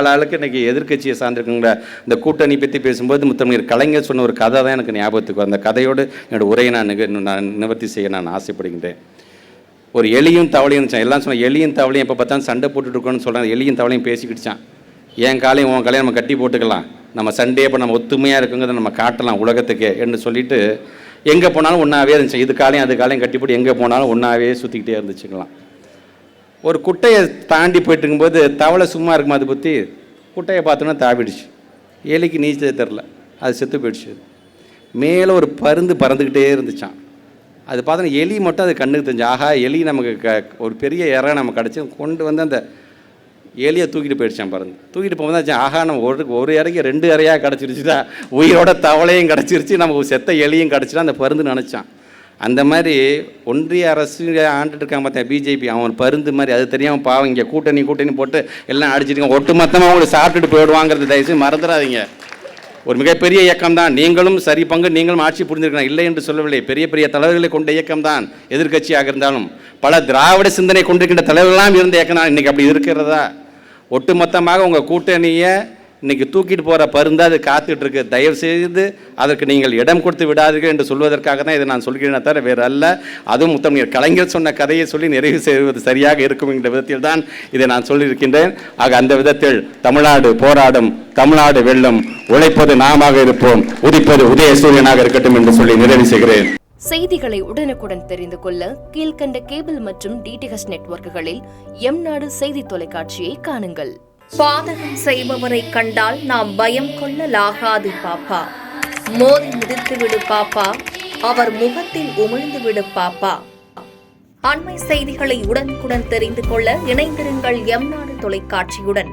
ஆளுக்கு இன்றைக்கி எதிர்க்கட்சியை சார்ந்திருக்குங்கிற இந்த கூட்டணி பற்றி பேசும்போது முத்தமிழர் கலைஞர் சொன்ன ஒரு கதை தான் எனக்கு ஞாபகத்துக்கு அந்த கதையோடு என்னோடய உரையை நான் நிவர்த்தி செய்ய நான் ஆசைப்படுகின்றேன். ஒரு எலியும் தவளையும் இருந்துச்சான். எல்லாம் சொன்ன எலியும் தவளையும் எப்போ பார்த்தாலும் சண்டை போட்டுட்ருக்கோன்னு சொல்கிறாங்க. எலியும் தவளையும் பேசிக்கிடுச்சான். என் காலையும் உன் காலையும் நம்ம கட்டி போட்டுக்கலாம், நம்ம சண்டையை இப்போ நம்ம ஒத்துமையாக இருக்குங்கிறத நம்ம காட்டலாம் உலகத்துக்கே என்று சொல்லிட்டு எங்கே போனாலும் ஒன்றாவே இருந்துச்சு. இது காலையும் அது காலையும் கட்டி போட்டு எங்கே போனாலும் ஒன்றாவே சுற்றிக்கிட்டே இருந்துச்சுக்கலாம். ஒரு குட்டையை தாண்டி போயிட்டு இருக்கும்போது தவளை சும்மா இருக்குமா அதை பற்றி குட்டையை பார்த்தோன்னா தாவிடுச்சு. எலிக்கு நீச்சல் தெரில, அது செத்து போயிடுச்சு. மேலே ஒரு பருந்து பறந்துக்கிட்டே இருந்துச்சான். அது பார்த்தோன்னா எலி மட்டும் அது கண்ணுக்கு தெரிஞ்சு, ஆஹா எலி நமக்கு ஒரு பெரிய இறை நம்ம கிடச்சி கொண்டு வந்து அந்த எலியை தூக்கிட்டு போயிடுச்சான். பறந்து தூக்கிட்டு போகும்போது ஆஹா நம்ம ஒரு இறைக்கு 2 இறையாக கிடச்சிருச்சுதா, உயிரோட தவளையும் கிடச்சிருச்சு, நமக்கு செத்த எலியும் கிடச்சிட்டா அந்த பருந்து நினச்சான். அந்த மாதிரி ஒன்றிய அரசு ஆண்டுட்டு இருக்காங்க பார்த்தேன் பிஜேபி, அவன் பருந்து மாதிரி. அது தெரியாமல் பாவம் இங்கே கூட்டணி போட்டு எல்லாம் அடிச்சிருக்காங்க. ஒட்டுமொத்தமாக அவங்களை சாப்பிட்டுட்டு போயிடுவாங்கிறது தயவுசெய்து மறந்துடாதீங்க. ஒரு மிகப்பெரிய இயக்கம் தான், நீங்களும் சரி பங்கு, நீங்களும் ஆட்சி புரிஞ்சிருக்கலாம், இல்லை என்று சொல்லவில்லை. பெரிய பெரிய தலைவர்களை கொண்ட இயக்கம் தான் எதிர்கட்சியாக இருந்தாலும், பல திராவிட சிந்தனை கொண்டிருக்கின்ற தலைவர்களாம் இருந்த இயக்கம் தான். இன்றைக்கி அப்படி இருக்கிறதா? ஒட்டுமொத்தமாக உங்கள் கூட்டணியை இன்றைக்கி தூக்கிட்டு போகிற பருந்து அது காத்துட்ருக்கு. தயவு செய்து அதற்கு நீங்கள் இடம் கொடுத்து விடாதீர்கள் என்று சொல்வதற்காக தான் இதை நான் சொல்கிறேன், தவிர வேறு அல்ல. அதுவும் முத்தமிழர் கலைஞர் சொன்ன கதையை சொல்லி நிறைவு செய்வது சரியாக இருக்கும் என்ற விதத்தில் தான் இதை நான் சொல்லியிருக்கின்றேன். ஆக அந்த விதத்தில் தமிழ்நாடு போராடும், தமிழ்நாடு வெல்லும், உழைப்பது நாமாக இருப்போம், உதிப்பது உதயசூரியனாக இருக்கட்டும் என்று சொல்லி நிறைவு செய்கிறேன். செய்திகளை உடனுக்குடன் தெரிந்து கொள்ள கீழ்கண்ட கேபிள் மற்றும் டிடிஹெச் நெட்வொர்க்குகளில் எம்நாடு செய்தி தொலைக்காட்சியை காணுங்கள். பாதகம் செய்பவரை கண்டால் நாம் பயம் கொள்ளலாகாது பாப்பா. மோதி மிதித்து விடு பாப்பா, அவர் முகத்தில் உமிழ்ந்து விடு பாப்பா. அண்மை செய்திகளை உடனுக்குடன் தெரிந்து கொள்ள இணைந்திருங்கள் எம்நாடு தொலைக்காட்சியுடன்.